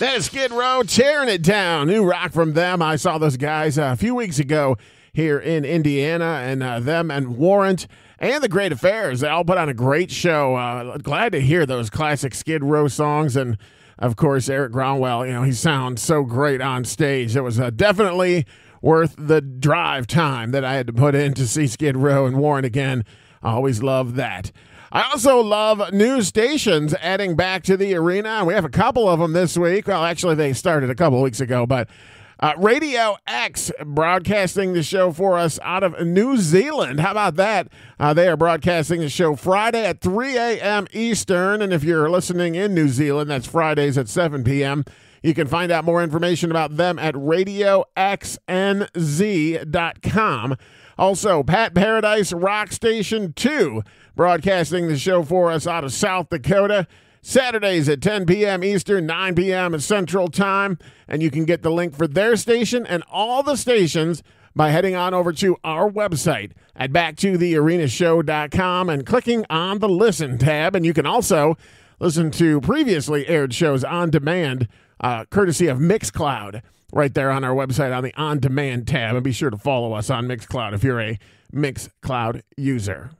That is Skid Row tearing it down. New rock from them. I saw those guys a few weeks ago here in Indiana, and them and Warrant and the Great Affairs. They all put on a great show. Glad to hear those classic Skid Row songs. And, of course, Eric Gronwell, you know, he sounds so great on stage. It was definitely worth the drive time that I had to put in to see Skid Row and Warrant again. I always love that. I also love new stations adding back to the arena. We have a couple of them this week. Well, actually, they started a couple of weeks ago, but Radio X broadcasting the show for us out of New Zealand. How about that? They are broadcasting the show Friday at 3 a.m. Eastern, and if you're listening in New Zealand, that's Fridays at 7 p.m. You can find out more information about them at radioxnz.com. Also, Pat Paradise Rock Station 2, broadcasting the show for us out of South Dakota, Saturdays at 10 p.m. Eastern, 9 p.m. Central Time. And you can get the link for their station and all the stations by heading on over to our website at backtothearenashow.com and clicking on the Listen tab. And you can also listen to previously aired shows on demand, courtesy of Mixcloud, right there on our website on the On Demand tab. And be sure to follow us on Mixcloud if you're a Mixcloud user.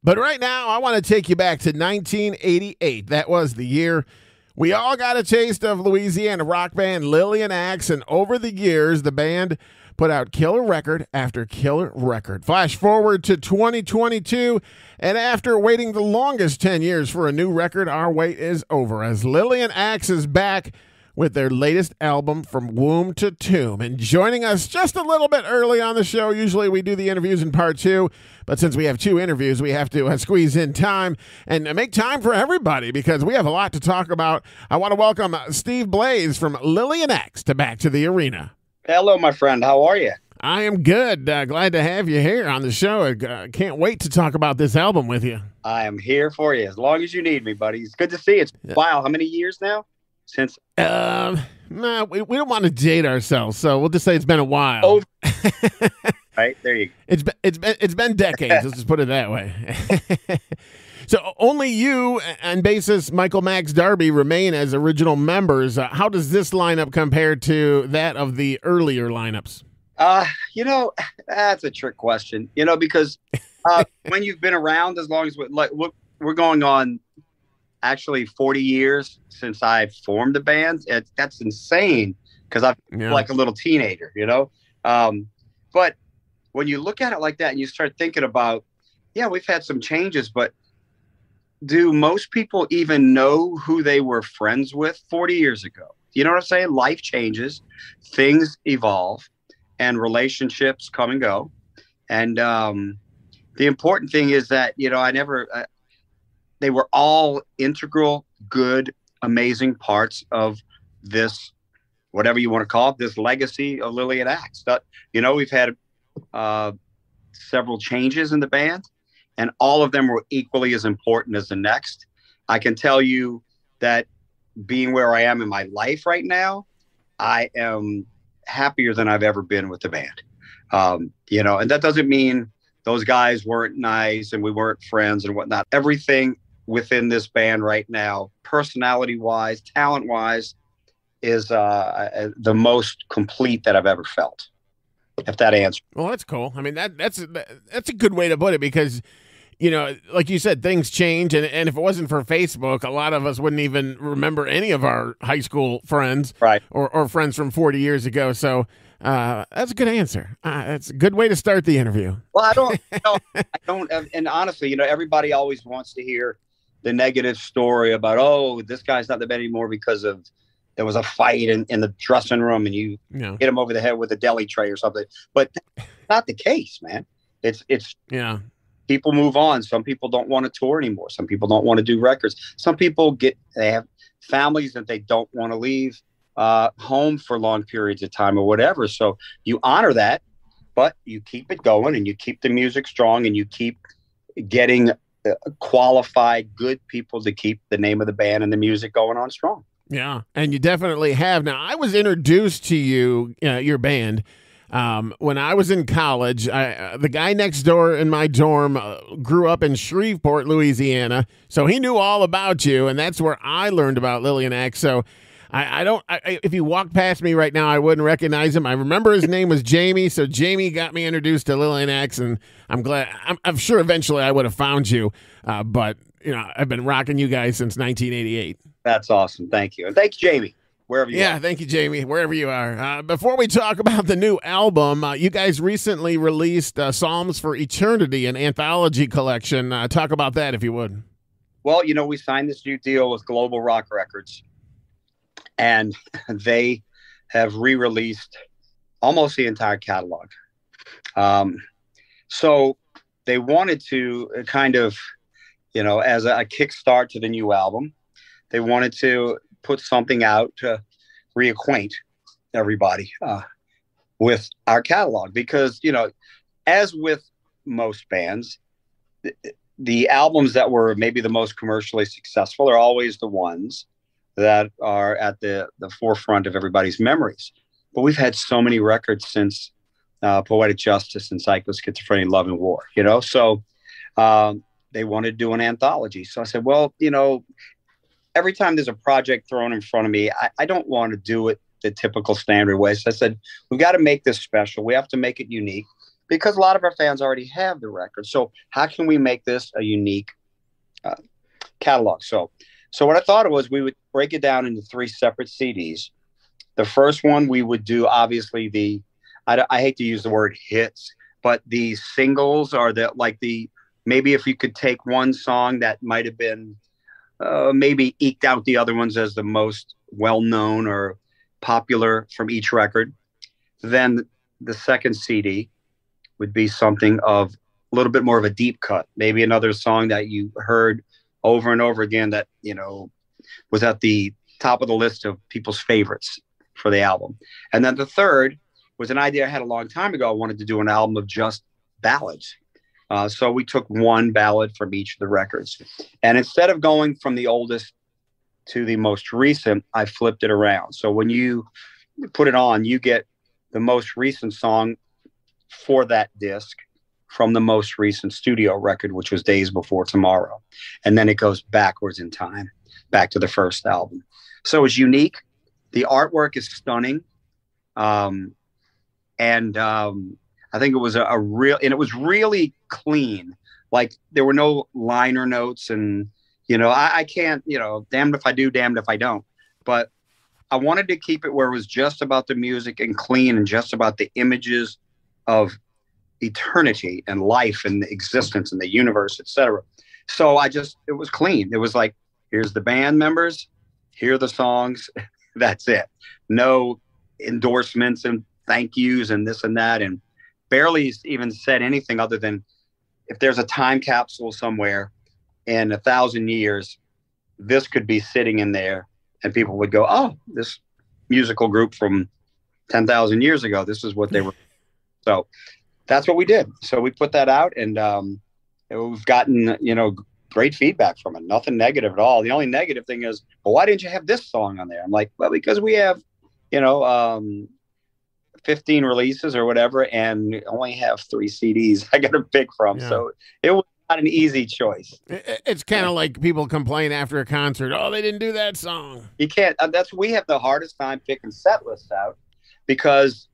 But right now, I want to take you back to 1988. That was the year we all got a taste of Louisiana rock band Lillian. And over the years, the band put out killer record after killer record. Flash forward to 2022, and after waiting the longest 10 years for a new record, our wait is over as Lillian is back with their latest album, From Womb to Tomb. And joining us just a little bit early on the show, usually we do the interviews in part two, but since we have two interviews, we have to squeeze in time and make time for everybody because we have a lot to talk about. I want to welcome Steve Blaze from Lillian to Back to the Arena. Hello, my friend. How are you? I am good. Glad to have you here on the show. Can't wait to talk about this album with you. I am here for you as long as you need me, buddy. It's good to see you. Wow, how many years now? Since no, we don't want to date ourselves, so we'll just say it's been a while. Oh, right there you go. It's been decades. Let's just put it that way. So only you and bassist Michael Max Darby remain as original members. How does this lineup compare to that of the earlier lineups? That's a trick question. Because when you've been around as long as we're going on. Actually 40 years since I formed the band. That's insane because I'm like a little teenager, but when you look at it like that and you start thinking about, we've had some changes, but do most people even know who they were friends with 40 years ago? You know what I'm saying? Life changes, things evolve, and relationships come and go. And the important thing is that, they were all integral, good, amazing parts of this, whatever you want to call it, this legacy of Lillian Axe. We've had several changes in the band, and all of them were equally as important as the next. I can tell you that being where I am in my life right now, I am happier than I've ever been with the band. And that doesn't mean those guys weren't nice and we weren't friends and whatnot. Everything within this band right now, personality-wise, talent-wise, is the most complete that I've ever felt, if that answers. Well, that's cool. I mean, that's a good way to put it because, like you said, things change, and if it wasn't for Facebook, a lot of us wouldn't even remember any of our high school friends, right, or friends from 40 years ago. So that's a good answer. That's a good way to start the interview. Well, I don't, and honestly, everybody always wants to hear the negative story about, this guy's not the band anymore because there was a fight in the dressing room and you hit him over the head with a deli tray or something. But that's not the case, man. It's people move on. Some people don't want to tour anymore. Some people don't want to do records. Some people they have families that they don't want to leave home for long periods of time or whatever. So you honor that, but you keep it going and you keep the music strong and you keep getting qualified, good people to keep the name of the band and the music going on strong. Yeah, and you definitely have. Now, I was introduced to your band, when I was in college. The guy next door in my dorm grew up in Shreveport, Louisiana, so he knew all about you, and that's where I learned about Lillian Axe. So I don't. If he walked past me right now, I wouldn't recognize him. I remember his name was Jamie, so Jamie got me introduced to Lillian X, and I'm glad. I'm sure eventually I would have found you, but I've been rocking you guys since 1988. That's awesome. Thank you, and thanks, Jamie. Wherever you are. Yeah, thank you, Jamie. Wherever you are. Before we talk about the new album, you guys recently released Psalms for Eternity, an anthology collection. Talk about that, if you would. Well, we signed this new deal with Global Rock Records, and they have re-released almost the entire catalog. So they wanted to kind of, as a kickstart to the new album, they wanted to put something out to reacquaint everybody with our catalog, because as with most bands, the albums that were maybe the most commercially successful are always the ones that are at the forefront of everybody's memories. But we've had so many records since Poetic Justice and Psycho, Schizophrenia, Love and War, so they wanted to do an anthology. So I said, well, every time there's a project thrown in front of me, I don't want to do it the typical standard way. So I said, we've got to make this special. We have to make it unique, because a lot of our fans already have the record. So how can we make this a unique catalog? So what I thought it was, we would break it down into 3 separate CDs. The first one, we would do obviously I hate to use the word hits, but the singles are maybe if you could take one song that might have been maybe eked out the other ones as the most well-known or popular from each record. Then the second CD would be something of a little bit more of a deep cut, maybe another song that you heard over and over again that, was at the top of the list of people's favorites for the album. And then the third was an idea I had a long time ago. I wanted to do an album of just ballads. So we took one ballad from each of the records. And instead of going from the oldest to the most recent, I flipped it around. So when you put it on, you get the most recent song for that disc from the most recent studio record, which was Days Before Tomorrow. And then it goes backwards in time, back to the first album. So it's unique. The artwork is stunning. I think it was and it was really clean. Like, there were no liner notes, and, I can't, damned if I do, damned if I don't. But I wanted to keep it where it was just about the music and clean, and just about the images of eternity and life and existence and the universe, etc. So it was clean. It was like, here's the band members, here are the songs. That's it. No endorsements and thank yous and this and that. And barely even said anything other than, if there's a time capsule somewhere in 1,000 years, this could be sitting in there, and people would go, oh, this musical group from 10,000 years ago, this is what they were. So that's what we did. So we put that out, and we've gotten, great feedback from it. Nothing negative at all. The only negative thing is, well, why didn't you have this song on there? I'm like, well, because we have, 15 releases or whatever, and only have 3 CDs I got to pick from. Yeah. So it was not an easy choice. It's kind of like people complain after a concert, oh, they didn't do that song. You can't. We have the hardest time picking set lists out, because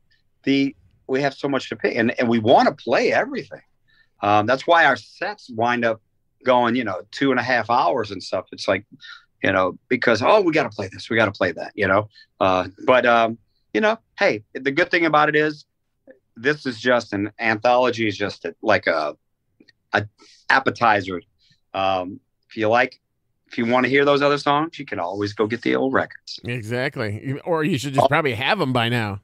we have so much to pick, and we want to play everything. That's why our sets wind up going, 2.5 hours and stuff. It's like, because, oh, we got to play this, we got to play that, hey, the good thing about it is, this is just an anthology, is just like a appetizer. If you want to hear those other songs, you can always go get the old records. Exactly. Or you should just probably have them by now.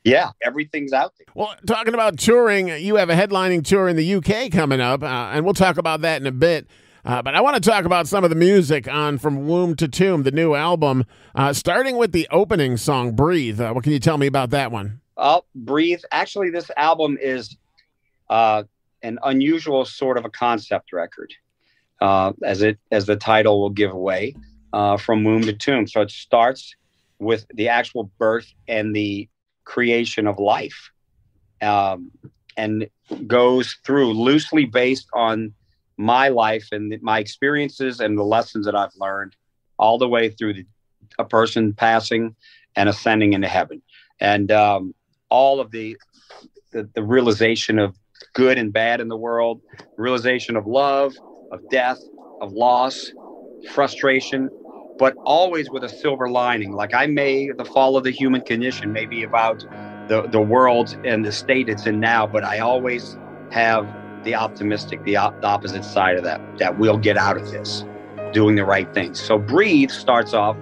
Yeah, everything's out there. Well, talking about touring, you have a headlining tour in the UK coming up, and we'll talk about that in a bit. But I want to talk about some of the music on From Womb to Tomb, the new album, starting with the opening song, Breathe. What can you tell me about that one? Breathe. Actually, this album is an unusual sort of a concept record, as the title will give away, From Womb to Tomb. So it starts with the actual birth and the creation of life, and goes through, loosely based on my life and my experiences and the lessons that I've learned, all the way through the a person passing and ascending into heaven. And all of the realization of good and bad in the world, realization of love, of death, of loss, frustration, but always with a silver lining. Like the fall of the human condition may be about the world and the state it's in now, but I always have the optimistic, the opposite side of that we'll get out of this doing the right things. So Breathe starts off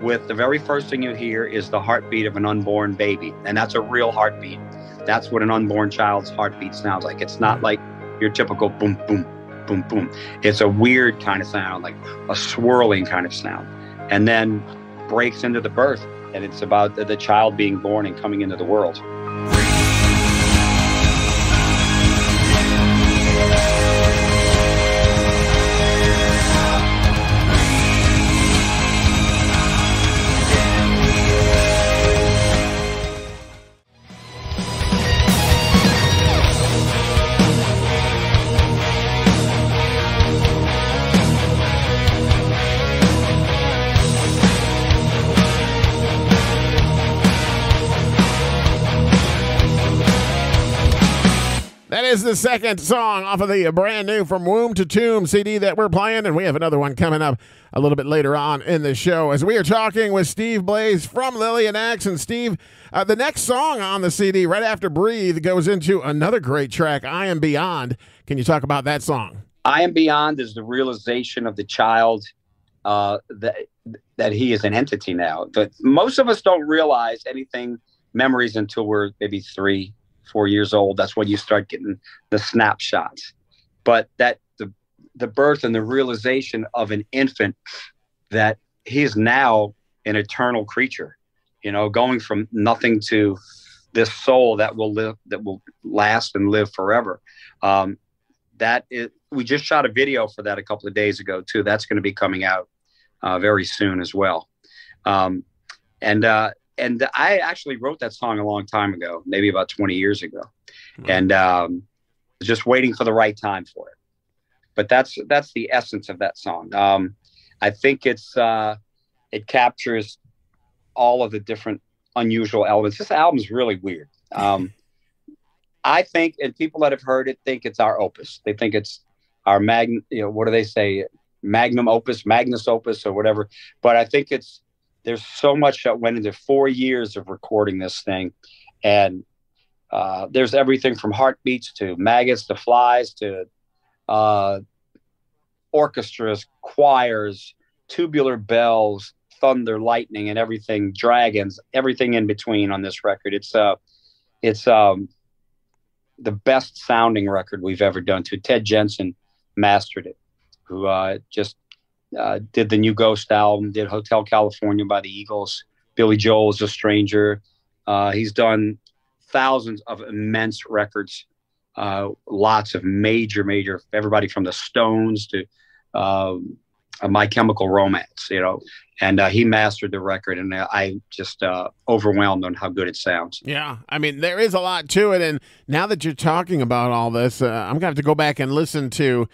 with the very first thing you hear is the heartbeat of an unborn baby. And that's a real heartbeat. That's what an unborn child's heartbeat sounds like. It's not like your typical boom, boom, boom, boom. It's a weird kind of sound, like a swirling kind of sound. And then breaks into the birth. And it's about the child being born and coming into the world. That is the second song off of the brand new From Womb to Tomb CD that we're playing, and we have another one coming up a little bit later on in the show as we are talking with Steve Blaze from Lillian X. And Steve, the next song on the CD right after Breathe goes into another great track, I Am Beyond. Can you talk about that song? I Am Beyond is the realization of the child that he is an entity now. But most of us don't realize anything, memories, until we're maybe 3-4 years old. That's when you start getting the snapshots. But that the birth and the realization of an infant that he is now an eternal creature, going from nothing to this soul that will live, that will last and live forever. We just shot a video for that a couple of days ago too. That's going to be coming out very soon as well. And I actually wrote that song a long time ago, maybe about 20 years ago. Mm-hmm. And just waiting for the right time for it. But that's the essence of that song. I think it captures all of the different unusual elements. This album's really weird. I think, and people that have heard it think it's our opus. They think it's our what do they say? Magnum opus, Magnus opus, or whatever. But I think there's so much that went into 4 years of recording this thing. And there's everything from heartbeats to maggots to flies to orchestras, choirs, tubular bells, thunder, lightning, and everything, dragons, everything in between on this record. It's the best sounding record we've ever done. Ted Jensen mastered it, who just did the new Ghost album, did Hotel California by the Eagles. Billy Joel is a stranger. He's done thousands of immense records, lots of major, everybody from the Stones to My Chemical Romance, and he mastered the record, and I just overwhelmed on how good it sounds. Yeah, I mean, there is a lot to it, and now that you're talking about all this, I'm going to have to go back and listen to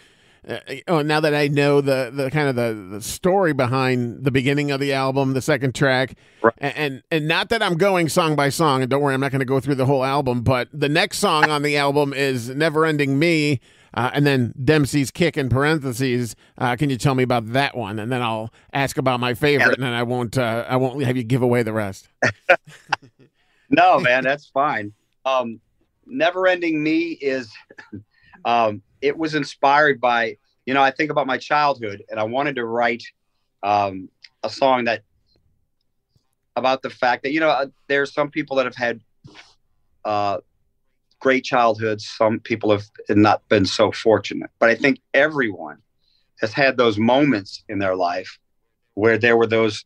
now that I know the kind of the story behind the beginning of the album, the second track, right. and not that I'm going song by song, and don't worry, I'm not going to go through the whole album, but the next song on the album is Never Ending Me, and then Dempsey's Kick in parentheses. Can you tell me about that one? And then I'll ask about my favorite, and then I won't have you give away the rest. No, man, that's fine. Never Ending Me is it was inspired by, I think about my childhood, and I wanted to write a song that about the fact that, there's some people that have had great childhoods. Some people have not been so fortunate, but I think everyone has had those moments in their life where there were those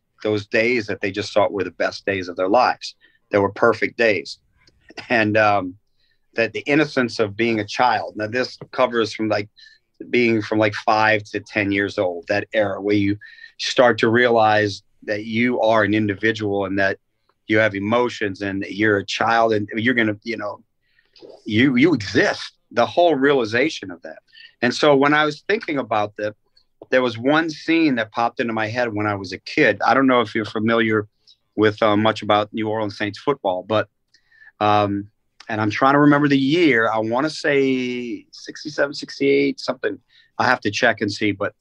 days that they just thought were the best days of their lives. They were perfect days. And that the innocence of being a child. Now this covers from being from 5 to 10 years old, that era where you start to realize that you are an individual and that you have emotions and that you're a child and you're going to, you exist, the whole realization of that. And so when I was thinking about there was one scene that popped into my head when I was a kid. I don't know if you're familiar with much about New Orleans Saints football, but and I'm trying to remember the year. I want to say 67, 68, something. I have to check and see. But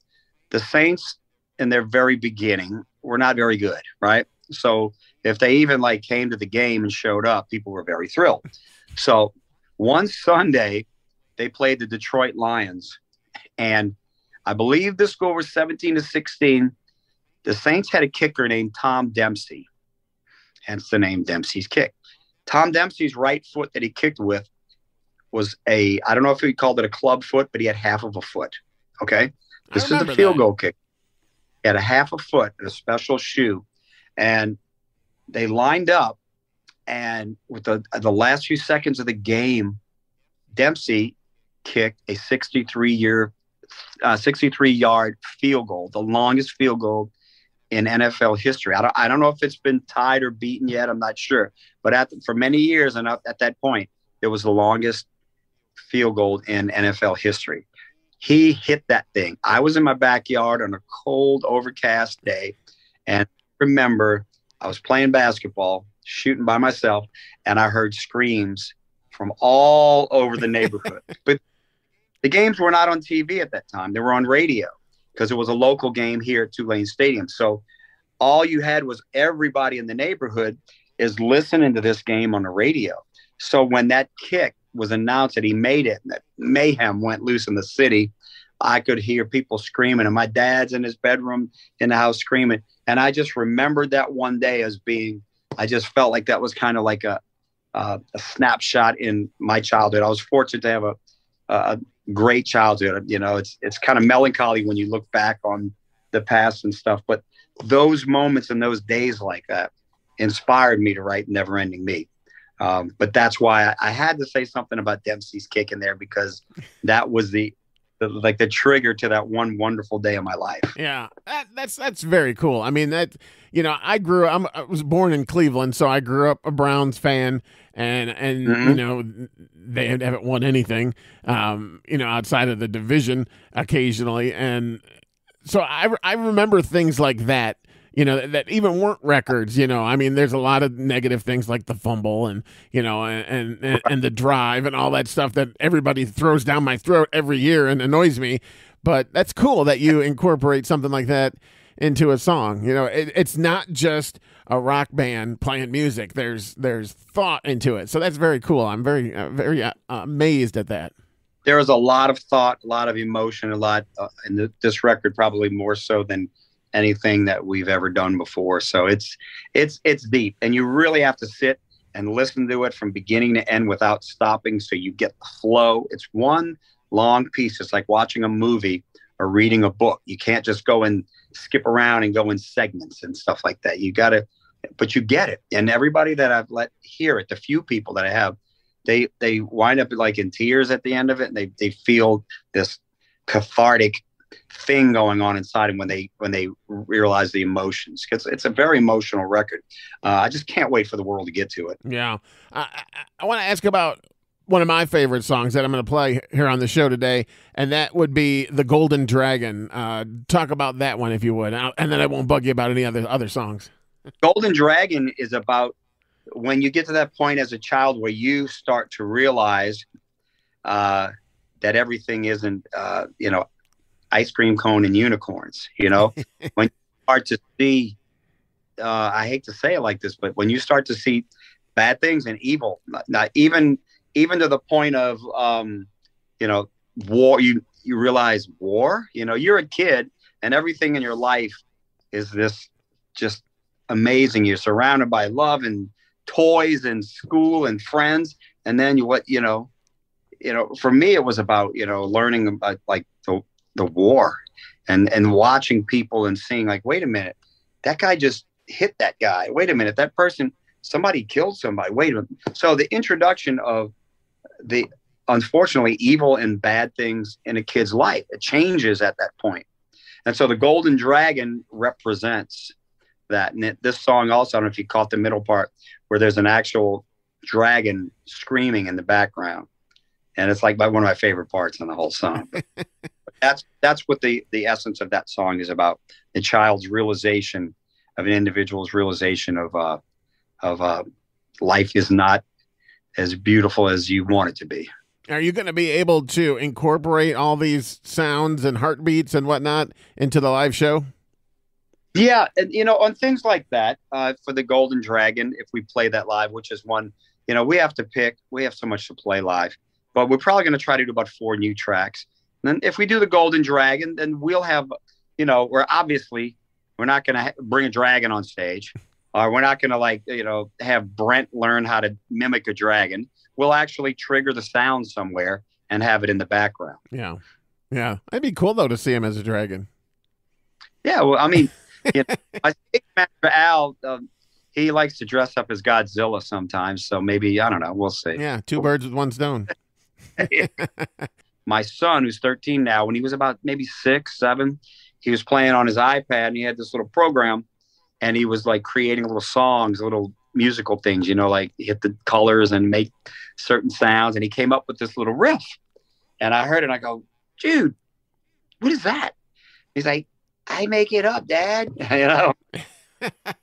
the Saints in their very beginning were not very good, right? So if they even like came to the game and showed up, people were very thrilled. So one Sunday, they played the Detroit Lions, and I believe the score was 17-16. The Saints had a kicker named Tom Dempsey, hence the name Dempsey's Kick. Tom Dempsey's right foot that he kicked with was I don't know if he called it a club foot, but he had half of a foot. Okay. This is the field goal kick. He had a half a foot and a special shoe. And they lined up, and with the last few seconds of the game, Dempsey kicked a 63-yard field goal, the longest field goal in NFL history. I don't know if it's been tied or beaten yet. I'm not sure. But for many years and at that point, it was the longest field goal in NFL history. He hit that thing. I was in my backyard on a cold, overcast day. And remember, I was playing basketball, shooting by myself, and I heard screams from all over the neighborhood. But the games were not on TV at that time. They were on radio, because it was a local game here at Tulane Stadium. So all you had was everybody in the neighborhood is listening to this game on the radio. So when that kick was announced that he made it, and that mayhem went loose in the city, I could hear people screaming, and my dad's in his bedroom in the house screaming. And I just remembered that one day as being, I just felt like that was kind of like a snapshot in my childhood. I was fortunate to have a great childhood. You know, it's kind of melancholy when you look back on the past and stuff, but those moments and those days like that inspired me to write Never Ending Me. But that's why I had to say something about Dempsey's Kick in there, because that was the trigger to that one wonderful day of my life. Yeah, that's very cool. I mean, that, you know, I was born in Cleveland, so I grew up a Browns fan, and Mm-hmm. you know, they haven't won anything, you know, outside of the division occasionally, and so I remember things like that. You know, that even weren't records, you know. I mean, there's a lot of negative things like the fumble and, you know, and the drive and all that stuff that everybody throws down my throat every year and annoys me. But that's cool that you incorporate something like that into a song. You know, it's not just a rock band playing music. There's thought into it. So that's very cool. I'm very amazed at that. There was a lot of thought, a lot of emotion, a lot, and this record probably more so than anything that we've ever done before. So it's deep, and you really have to sit and listen to it from beginning to end without stopping, so you get the flow. It's one long piece. It's like watching a movie or reading a book. You can't just go and skip around and go in segments and stuff like that. You got to, but you get it. And everybody that I've let hear it, the few people that I have, they wind up like in tears at the end of it, and they feel this cathartic thing going on inside them when they realize the emotions. It's a very emotional record. I just can't wait for the world to get to it. Yeah. I want to ask about one of my favorite songs that I'm going to play here on the show today, and that would be The Golden Dragon. Talk about that one, if you would, and then I won't bug you about any other songs. Golden Dragon is about when you get to that point as a child where you start to realize that everything isn't, you know, ice cream cone and unicorns, you know. When you start to see, I hate to say it like this, but when you start to see bad things and evil, not even to the point of, you know, war, you realize war, you know, you're a kid and everything in your life is this just amazing. You're surrounded by love and toys and school and friends. And then you know, for me, it was about, you know, learning about like the war and watching people and seeing like, wait a minute, that guy just hit that guy. Wait a minute, that person, somebody killed somebody. Wait a minute. So the introduction of the, unfortunately, evil and bad things in a kid's life, it changes at that point. And so the Golden Dragon represents that. And this song also, I don't know if you caught the middle part where there's an actual dragon screaming in the background. And it's like one of my favorite parts in the whole song. That's what the essence of that song is about. The child's realization of an individual's realization of life is not as beautiful as you want it to be. Are you going to be able to incorporate all these sounds and heartbeats and whatnot into the live show? Yeah, and on things like that, for the Golden Dragon, if we play that live, which is one, we have to pick. We have so much to play live, but we're probably going to try to do about 4 new tracks. And then if we do the Golden Dragon, then we'll have, we're not going to bring a dragon on stage, or we're not going to have Brent learn how to mimic a dragon. We'll actually trigger the sound somewhere and have it in the background. Yeah, yeah, it'd be cool though to see him as a dragon. Yeah, well, I mean. I think Master Al, he likes to dress up as Godzilla sometimes. So maybe, I don't know. We'll see. Yeah. 2 birds with 1 stone. My son, who's 13 now, when he was about maybe 6, 7, he was playing on his iPad and he had this little program and he was like creating little songs, little musical things, like hit the colors and make certain sounds. And he came up with this little riff and I heard it and I go, Jude, what is that? He's like, I make it up, Dad.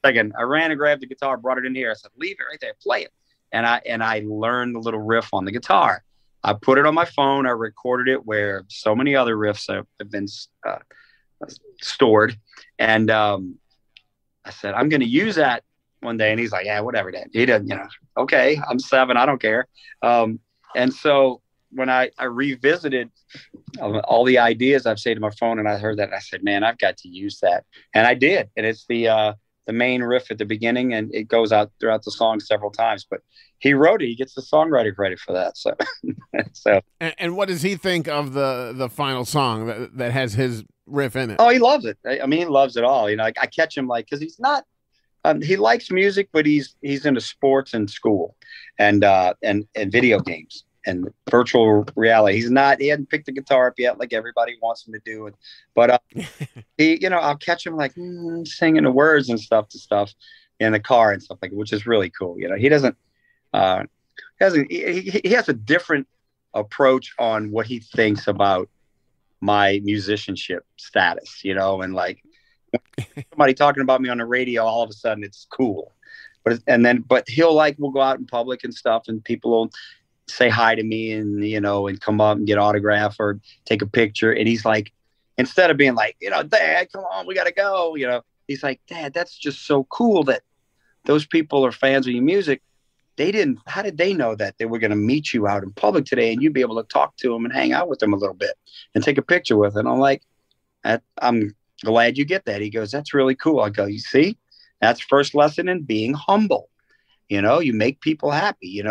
Second, I ran and grabbed the guitar, brought it in here. I said, leave it right there, play it. And I learned the little riff on the guitar. I put it on my phone. I recorded it where so many other riffs have been stored. And I said, I'm going to use that one day. And he's like, yeah, whatever, Dad. He doesn't, okay, I'm 7. I don't care. And so when I revisited all the ideas I've saved to my phone and I heard that, I said, man, I've got to use that. And I did. And it's the main riff at the beginning and it goes out throughout the song several times, but he wrote it. He gets the songwriter credit for that. So, And what does he think of the final song that has his riff in it? Oh, he loves it. I mean, he loves it all. I catch him cause he's not, he likes music, but he's into sports and school and video games. And virtual reality. He hadn't picked the guitar up yet, like everybody wants him to do it. But I'll catch him like singing the words and stuff in the car and stuff like that, which is really cool. He doesn't, he has a different approach on what he thinks about my musicianship status, and like somebody talking about me on the radio, all of a sudden it's cool. But we'll go out in public and stuff and people will say hi to me and, and come up and get autograph or take a picture. And he's like, instead of being like, Dad, come on, we got to go. He's like, Dad, that's just so cool that those people are fans of your music. How did they know that they were going to meet you out in public today and you'd be able to talk to them and hang out with them a little bit and take a picture with them? I'm like, I'm glad you get that. He goes, that's really cool. I go, you see, that's first lesson in being humble. You make people happy,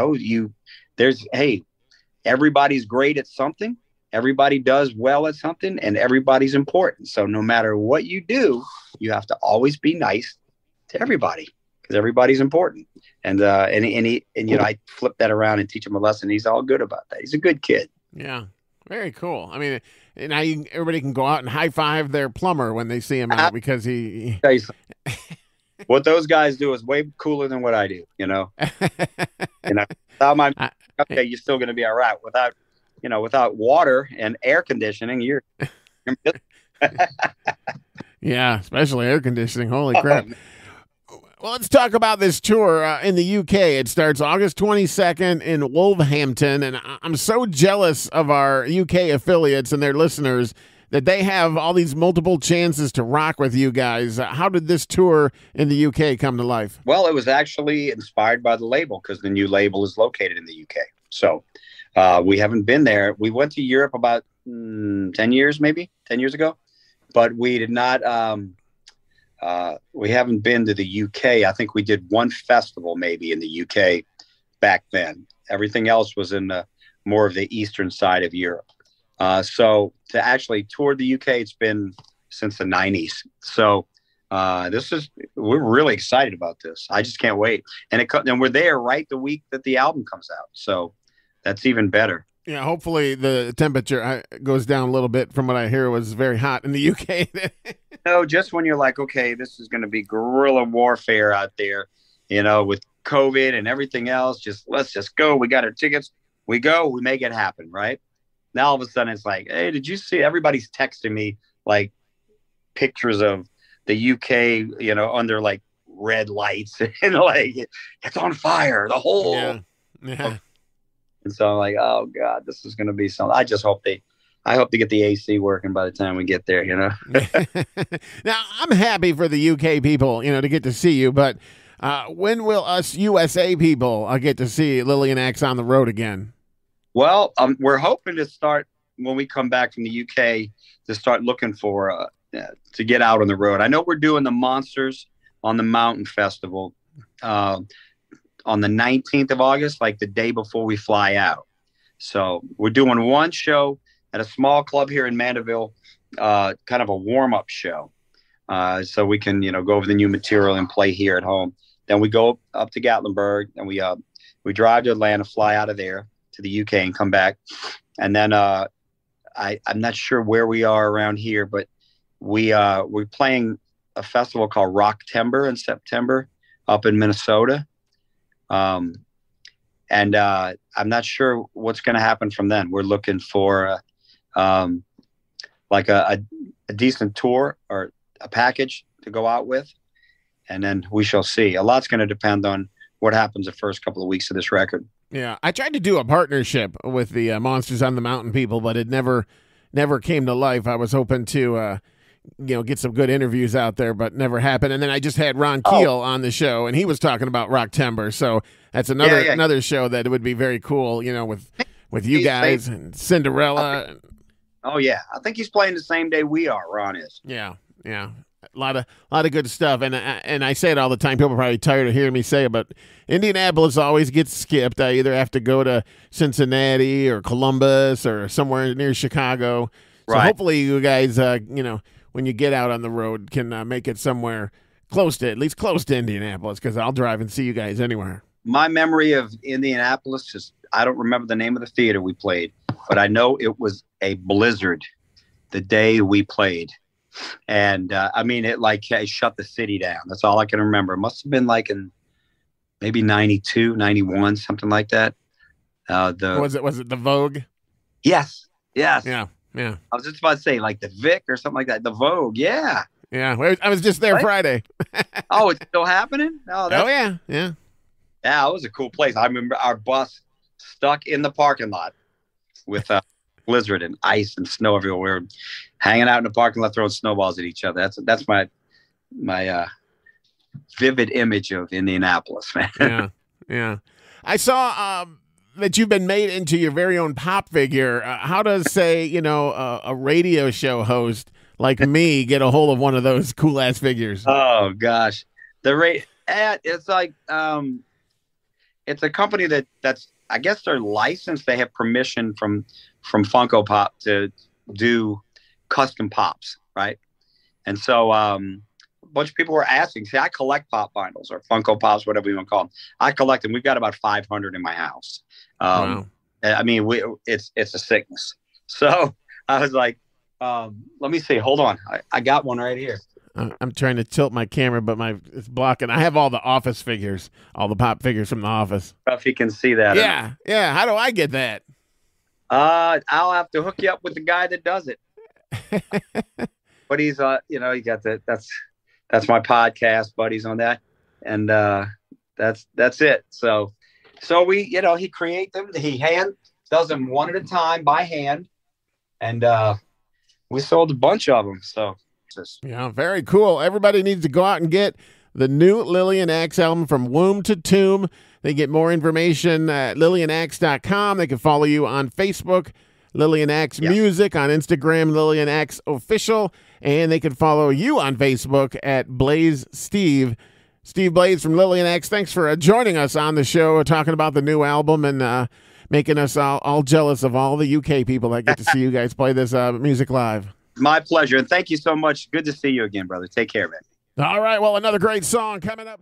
everybody's great at something. Everybody does well at something and everybody's important. So no matter what you do, you have to always be nice to everybody because everybody's important. And I flip that around and teach him a lesson. He's all good about that. He's a good kid. Yeah. Very cool. I mean, now everybody can go out and high five their plumber when they see him out because he. What those guys do is way cooler than what I do. Without my okay, you're still going to be all right. Without water and air conditioning, you're yeah, especially air conditioning. Holy crap. Well, let's talk about this tour in the UK. It starts August 22nd in Wolverhampton, and I'm so jealous of our UK affiliates and their listeners that they have all these multiple chances to rock with you guys. How did this tour in the UK come to life? Well, it was actually inspired by the label because the new label is located in the UK. So we haven't been there. We went to Europe about 10 years ago, but we did not, we haven't been to the UK. I think we did one festival maybe in the UK back then. Everything else was in more of the eastern side of Europe. So to actually tour the UK, it's been since the 90s. So we're really excited about this. I just can't wait. And we're there right the week that the album comes out. So that's even better. Yeah, hopefully the temperature goes down a little bit. From what I hear, it was very hot in the UK. No, just when you're like, okay, this is going to be guerrilla warfare out there, with COVID and everything else. Let's just go. We got our tickets. We go. We make it happen, right? Now all of a sudden it's like, hey, did you see? Everybody's texting me like pictures of the UK, under like red lights and like it's on fire, the whole. Yeah. And so I'm like, oh God, this is going to be something. I hope to get the AC working by the time we get there, Now, I'm happy for the UK people, to get to see you, but when will us USA people get to see Lillian X on the road again? Well, we're hoping to start when we come back from the UK to start looking for to get out on the road. I know we're doing the Monsters on the Mountain Festival on the 19th of August, like the day before we fly out. So we're doing one show at a small club here in Mandeville, kind of a warm-up show. So we can, go over the new material and play here at home. Then we go up to Gatlinburg and we drive to Atlanta, fly out of there to the UK and come back. And then I'm not sure where we are around here, but we're playing a festival called Rocktember in September up in Minnesota. And I'm not sure what's going to happen from then. We're looking for like a decent tour or a package to go out with. And then we shall see. A lot's going to depend on what happens the first couple of weeks of this record. Yeah, I tried to do a partnership with the Monsters on the Mountain people, but it never came to life. I was hoping to, get some good interviews out there, but never happened. And then I just had Ron Keel on the show, and he was talking about Rocktember. So that's another show that would be very cool, with you guys and Cinderella. Oh yeah, I think he's playing the same day we are. Ron is. Yeah. A lot of good stuff, and I say it all the time. People are probably tired of hearing me say it, but Indianapolis always gets skipped. I either have to go to Cincinnati or Columbus or somewhere near Chicago. So hopefully you guys, when you get out on the road, can make it somewhere at least close to Indianapolis, because I'll drive and see you guys anywhere. My memory of Indianapolis is I don't remember the name of the theater we played, but I know it was a blizzard the day we played. And it shut the city down. That's all I can remember. It must have been like in maybe 92, 91, something like that. Was it the Vogue? Yes. Yeah. I was just about to say like the Vic or something like that. The Vogue. Yeah. I was just there Friday. Oh, it's still happening? Yeah. Yeah, it was a cool place. I remember our bus stuck in the parking lot with blizzard and ice and snow everywhere. We were hanging out in the parking lot throwing snowballs at each other. That's my vivid image of Indianapolis, man. Yeah. I saw that you've been made into your very own pop figure. How does, say, a radio show host like me get a hold of one of those cool ass figures? Oh gosh, it's like it's a company that's I guess they're licensed. They have permission from Funko Pop to do custom pops, right? And so a bunch of people were asking. See, I collect pop vinyls or Funko Pops, whatever you want to call them. I collect them. We've got about 500 in my house. Wow. I mean, it's a sickness. So I was like, let me see. Hold on, I got one right here. I'm trying to tilt my camera, but it's blocking. I have all the Office figures, all the pop figures from the Office. If you can see that. Yeah. How do I get that? I'll have to hook you up with the guy that does it. But he's, he got that. That's my podcast buddies on that, and that's it. So we, he create them. He hand does them one at a time by hand, and we sold a bunch of them. So. Yeah, very cool. Everybody needs to go out and get the new Lillian X album, From Womb to Tomb. They get more information at LillianX.com. They can follow you on Facebook, Lillian X Music, on Instagram, Lillian X Official, and they can follow you on Facebook at Blaze Steve. Steve Blaze from Lillian X, thanks for joining us on the show, talking about the new album and making us all jealous of all the UK people that get to see you guys play this music live. My pleasure. And thank you so much. Good to see you again, brother. Take care, man. All right. Well, another great song coming up.